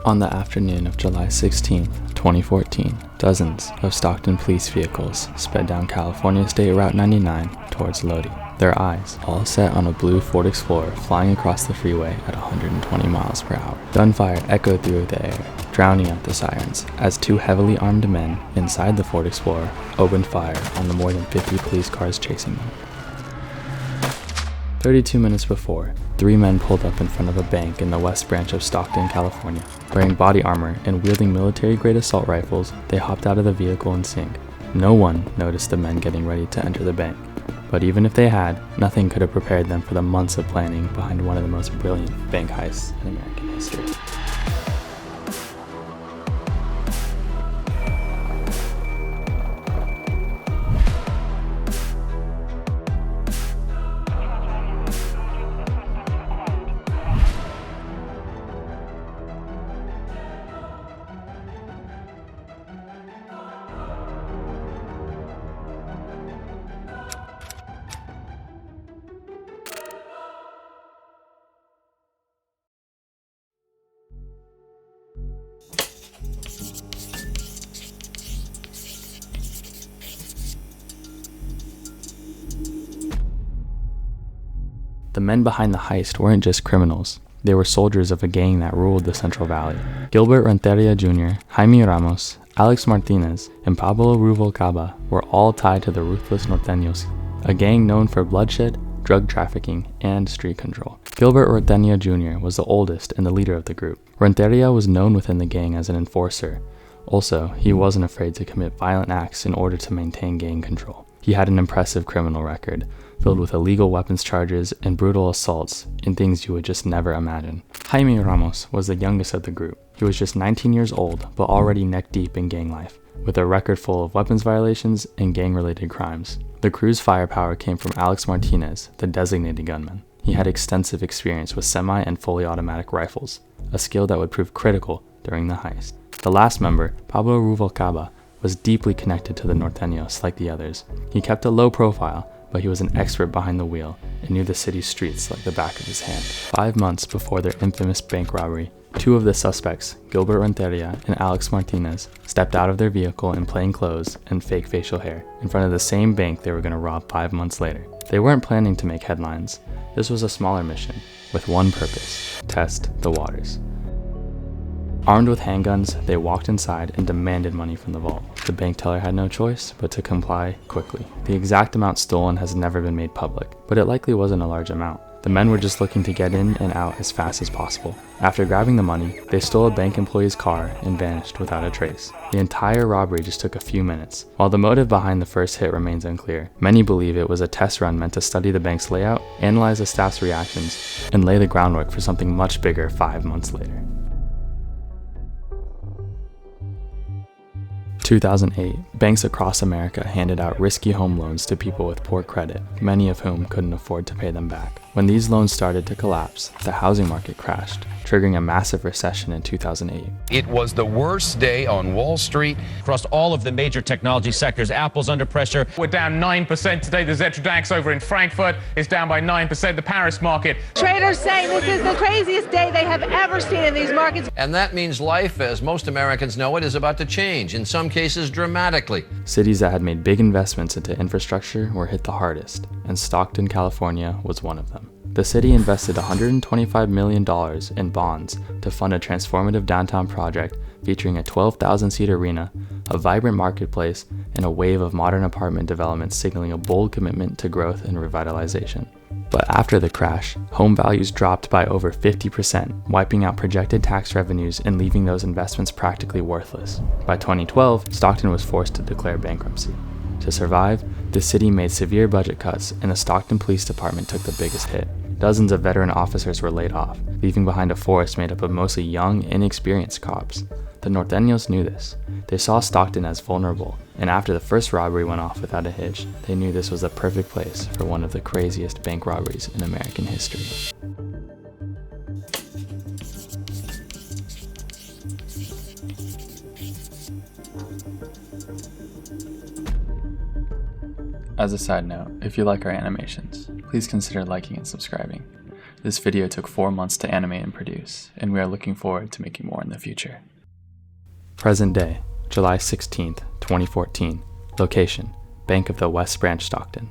On the afternoon of July 16, 2014, dozens of Stockton police vehicles sped down California State Route 99 towards Lodi, their eyes all set on a blue Ford Explorer flying across the freeway at 120 miles per hour. Gunfire echoed through the air, drowning out the sirens, as two heavily armed men inside the Ford Explorer opened fire on the more than 50 police cars chasing them. 32 minutes before, 3 men pulled up in front of a bank in the West Branch of Stockton, California. Wearing body armor and wielding military-grade assault rifles, they hopped out of the vehicle in sync. No one noticed the men getting ready to enter the bank. But even if they had, nothing could have prepared them for the months of planning behind one of the most brilliant bank heists in American history. The men behind the heist weren't just criminals. They were soldiers of a gang that ruled the Central Valley. Gilbert Renteria Jr., Jaime Ramos, Alex Martinez, and Pablo Rubalcaba were all tied to the ruthless Norteños, a gang known for bloodshed, drug trafficking, and street control. Gilbert Renteria Jr. was the oldest and the leader of the group. Renteria was known within the gang as an enforcer. Also, he wasn't afraid to commit violent acts in order to maintain gang control. He had an impressive criminal record, filled with illegal weapons charges and brutal assaults in things you would just never imagine. Jaime Ramos was the youngest of the group. He was just 19 years old, but already neck-deep in gang life, with a record full of weapons violations and gang-related crimes. The crew's firepower came from Alex Martinez, the designated gunman. He had extensive experience with semi- and fully automatic rifles, a skill that would prove critical during the heist. The last member, Pablo Rubalcaba, was deeply connected to the Norteños like the others. He kept a low profile, but he was an expert behind the wheel and knew the city's streets like the back of his hand. 5 months before their infamous bank robbery, 2 of the suspects, Gilbert Renteria and Alex Martinez, stepped out of their vehicle in plain clothes and fake facial hair in front of the same bank they were going to rob 5 months later. They weren't planning to make headlines. This was a smaller mission with one purpose: test the waters. Armed with handguns, they walked inside and demanded money from the vault. The bank teller had no choice but to comply quickly. The exact amount stolen has never been made public, but it likely wasn't a large amount. The men were just looking to get in and out as fast as possible. After grabbing the money, they stole a bank employee's car and vanished without a trace. The entire robbery just took a few minutes. While the motive behind the first hit remains unclear, many believe it was a test run meant to study the bank's layout, analyze the staff's reactions, and lay the groundwork for something much bigger 5 months later. 2008, banks across America handed out risky home loans to people with poor credit, many of whom couldn't afford to pay them back. When these loans started to collapse, the housing market crashed, triggering a massive recession in 2008. It was the worst day on Wall Street. Across all of the major technology sectors, Apple's under pressure. We're down 9% today. The Zetrodax over in Frankfurt is down by 9%. The Paris market. Traders saying this is the craziest day they have ever seen in these markets. And that means life, as most Americans know it, is about to change, in some cases dramatically. Cities that had made big investments into infrastructure were hit the hardest, and Stockton, California was one of them. The city invested $125 million in bonds to fund a transformative downtown project featuring a 12,000-seat arena, a vibrant marketplace, and a wave of modern apartment developments signaling a bold commitment to growth and revitalization. But after the crash, home values dropped by over 50%, wiping out projected tax revenues and leaving those investments practically worthless. By 2012, Stockton was forced to declare bankruptcy. To survive, the city made severe budget cuts, and the Stockton Police Department took the biggest hit. Dozens of veteran officers were laid off, leaving behind a force made up of mostly young, inexperienced cops. The Norteños knew this. They saw Stockton as vulnerable, and after the first robbery went off without a hitch, they knew this was the perfect place for one of the craziest bank robberies in American history. As a side note, if you like our animations, please consider liking and subscribing. This video took 4 months to animate and produce, and we are looking forward to making more in the future. Present day, July 16th, 2014. Location, Bank of the West Branch, Stockton.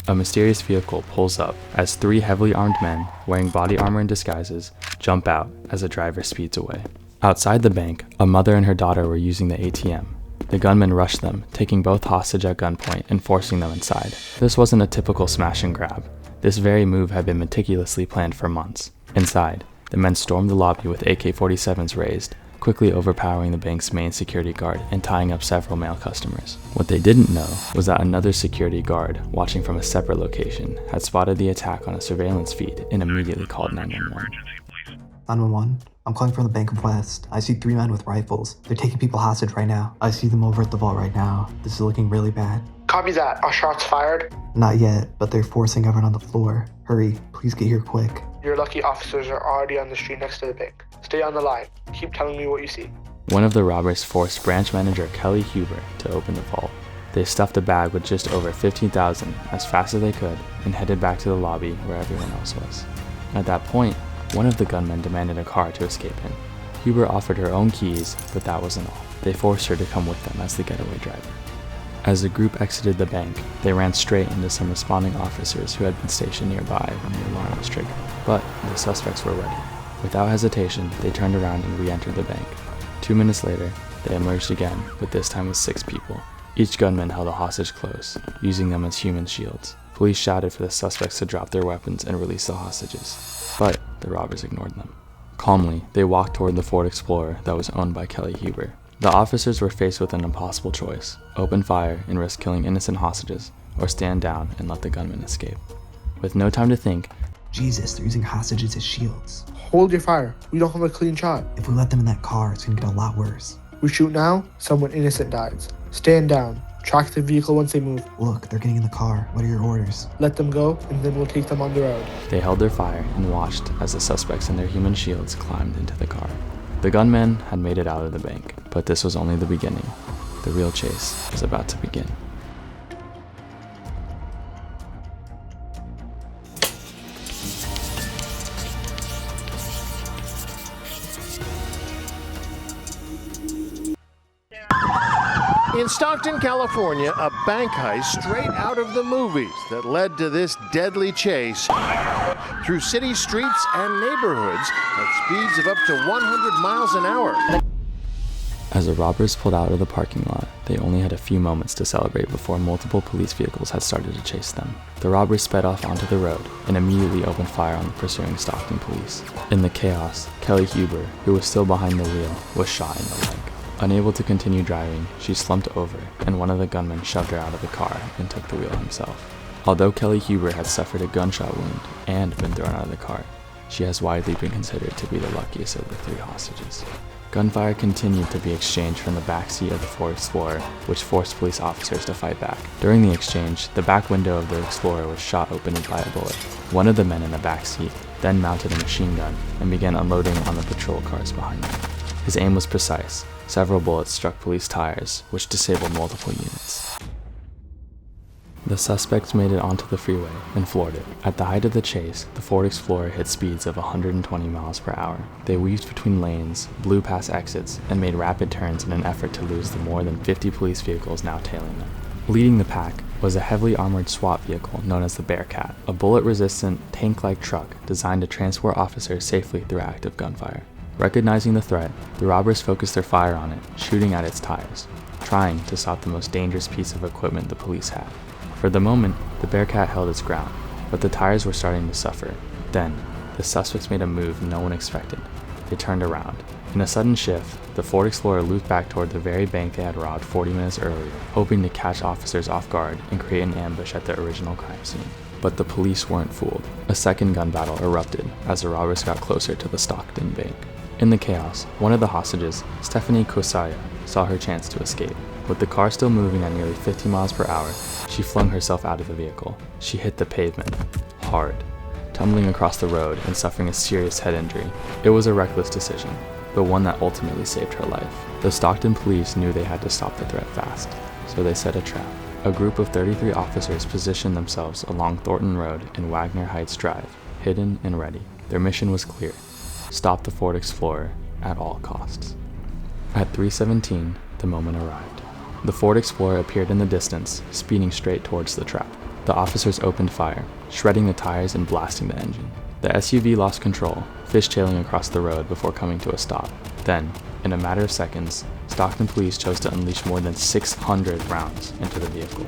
A mysterious vehicle pulls up as 3 heavily armed men wearing body armor and disguises jump out as the driver speeds away. Outside the bank, a mother and her daughter were using the ATM. The gunmen rushed them, taking both hostage at gunpoint and forcing them inside. This wasn't a typical smash and grab. This very move had been meticulously planned for months. Inside, the men stormed the lobby with AK-47s raised, quickly overpowering the bank's main security guard and tying up several male customers. What they didn't know was that another security guard, watching from a separate location, had spotted the attack on a surveillance feed and immediately called 911. 911? I'm calling from the Bank of West. I see 3 men with rifles. They're taking people hostage right now. I see them over at the vault right now. This is looking really bad. Copy that. Are shots fired? Not yet, but they're forcing everyone on the floor. Hurry, please get here quick. Your lucky officers are already on the street next to the bank. Stay on the line. Keep telling me what you see. One of the robbers forced branch manager Kelly Huber to open the vault. They stuffed a bag with just over $15,000 as fast as they could and headed back to the lobby where everyone else was. At that point, one of the gunmen demanded a car to escape in. Huber offered her own keys, but that wasn't all. They forced her to come with them as the getaway driver. As the group exited the bank, they ran straight into some responding officers who had been stationed nearby when the alarm was triggered. But the suspects were ready. Without hesitation, they turned around and re-entered the bank. 2 minutes later, they emerged again, but this time with 6 people. Each gunman held a hostage close, using them as human shields. Police shouted for the suspects to drop their weapons and release the hostages. But the robbers ignored them. Calmly, they walked toward the Ford Explorer that was owned by Kelly Huber. The officers were faced with an impossible choice: open fire and risk killing innocent hostages, or stand down and let the gunmen escape. With no time to think, Jesus, they're using hostages as shields. Hold your fire. We don't have a clean shot. If we let them in that car, it's gonna get a lot worse. We shoot now, someone innocent dies. Stand down. Track the vehicle once they move. Look, they're getting in the car. What are your orders? Let them go, and then we'll take them on the road. they held their fire and watched as the suspects in their human shields climbed into the car. The gunmen had made it out of the bank, but this was only the beginning. The real chase was about to begin. In Stockton, California, a bank heist straight out of the movies that led to this deadly chase through city streets and neighborhoods at speeds of up to 100 miles an hour. As the robbers pulled out of the parking lot, they only had a few moments to celebrate before multiple police vehicles had started to chase them. The robbers sped off onto the road and immediately opened fire on the pursuing Stockton police. In the chaos, Kelly Huber, who was still behind the wheel, was shot in the leg. Unable to continue driving, she slumped over, and one of the gunmen shoved her out of the car and took the wheel himself. Although Kelly Huber had suffered a gunshot wound and been thrown out of the car, she has widely been considered to be the luckiest of the 3 hostages. Gunfire continued to be exchanged from the backseat of the Ford Explorer, which forced police officers to fight back. During the exchange, the back window of the Explorer was shot open by a bullet. One of the men in the backseat then mounted a machine gun and began unloading on the patrol cars behind him. His aim was precise. Several bullets struck police tires, which disabled multiple units. The suspects made it onto the freeway and floored it. At the height of the chase, the Ford Explorer hit speeds of 120 miles per hour. They weaved between lanes, blew past exits, and made rapid turns in an effort to lose the more than 50 police vehicles now tailing them. Leading the pack was a heavily armored SWAT vehicle known as the Bearcat, a bullet-resistant, tank-like truck designed to transport officers safely through active gunfire. Recognizing the threat, the robbers focused their fire on it, shooting at its tires, trying to stop the most dangerous piece of equipment the police had. For the moment, the Bearcat held its ground, but the tires were starting to suffer. Then, the suspects made a move no one expected. They turned around. In a sudden shift, the Ford Explorer looped back toward the very bank they had robbed 40 minutes earlier, hoping to catch officers off guard and create an ambush at the original crime scene. But the police weren't fooled. A second gun battle erupted as the robbers got closer to the Stockton bank. In the chaos, one of the hostages, Stephanie Kosaya, saw her chance to escape. With the car still moving at nearly 50 miles per hour, she flung herself out of the vehicle. She hit the pavement, hard, tumbling across the road and suffering a serious head injury. It was a reckless decision, but one that ultimately saved her life. The Stockton police knew they had to stop the threat fast, so they set a trap. A group of 33 officers positioned themselves along Thornton Road and Wagner Heights Drive, hidden and ready. Their mission was clear: stop the Ford Explorer at all costs. At 3:17, the moment arrived. The Ford Explorer appeared in the distance, speeding straight towards the trap. The officers opened fire, shredding the tires and blasting the engine. The SUV lost control, fishtailing across the road before coming to a stop. Then, in a matter of seconds, Stockton police chose to unleash more than 600 rounds into the vehicle.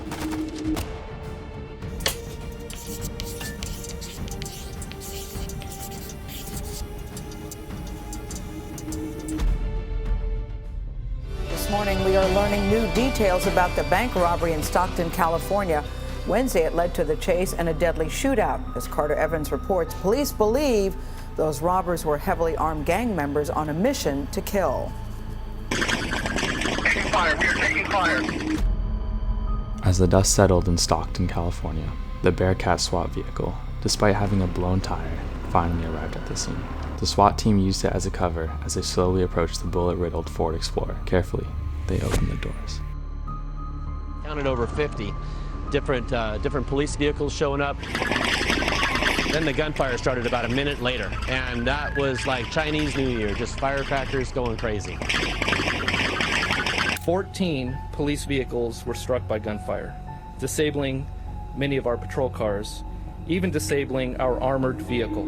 This morning, we are learning new details about the bank robbery in Stockton, California. Wednesday, it led to the chase and a deadly shootout. As Carter Evans reports, police believe those robbers were heavily armed gang members on a mission to kill. Taking fire. We are taking fire. As the dust settled in Stockton, California, the Bearcat SWAT vehicle, despite having a blown tire, finally arrived at the scene. The SWAT team used it as a cover as they slowly approached the bullet-riddled Ford Explorer. Carefully, they opened the doors. Counted over 50 different police vehicles showing up. Then the gunfire started about a minute later, and that was like Chinese New Year, just firecrackers going crazy. 14 police vehicles were struck by gunfire, disabling many of our patrol cars, even disabling our armored vehicle.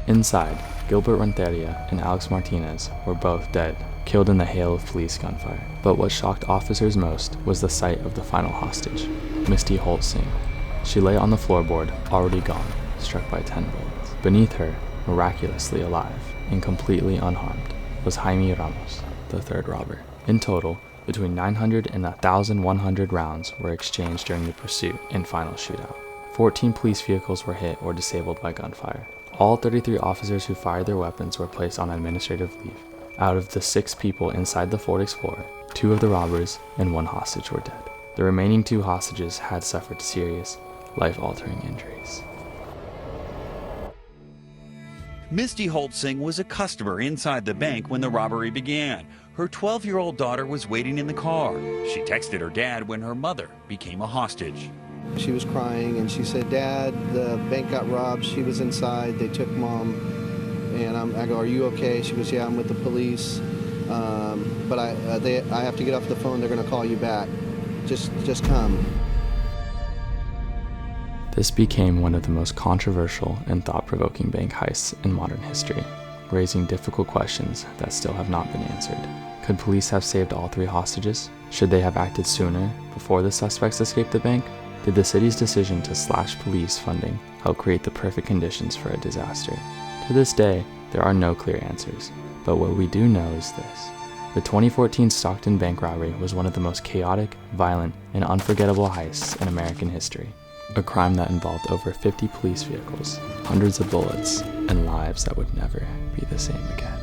Inside, Gilbert Renteria and Alex Martinez were both dead, killed in the hail of police gunfire. But what shocked officers most was the sight of the final hostage, Misty Holt Singh. She lay on the floorboard, already gone, struck by 10 bullets. Beneath her, miraculously alive and completely unharmed, was Jaime Ramos, the third robber. In total, between 900 and 1,100 rounds were exchanged during the pursuit and final shootout. 14 police vehicles were hit or disabled by gunfire. All 33 officers who fired their weapons were placed on administrative leave. Out of the 6 people inside the Ford Explorer, 2 of the robbers and 1 hostage were dead. The remaining 2 hostages had suffered serious, life-altering injuries. Misty Holt Singh was a customer inside the bank when the robbery began. Her 12-year-old daughter was waiting in the car. She texted her dad when her mother became a hostage. She was crying and she said, "Dad, the bank got robbed. She was inside. They took Mom." And I go, "Are you okay?" She goes, "Yeah, I'm with the police. But I have to get off the phone. They're going to call you back. Just come." This became one of the most controversial and thought-provoking bank heists in modern history, raising difficult questions that still have not been answered. Could police have saved all 3 hostages? Should they have acted sooner, before the suspects escaped the bank? Did the city's decision to slash police funding help create the perfect conditions for a disaster? To this day, there are no clear answers, but what we do know is this. The 2014 Stockton bank robbery was one of the most chaotic, violent, and unforgettable heists in American history. A crime that involved over 50 police vehicles, hundreds of bullets, and lives that would never be the same again.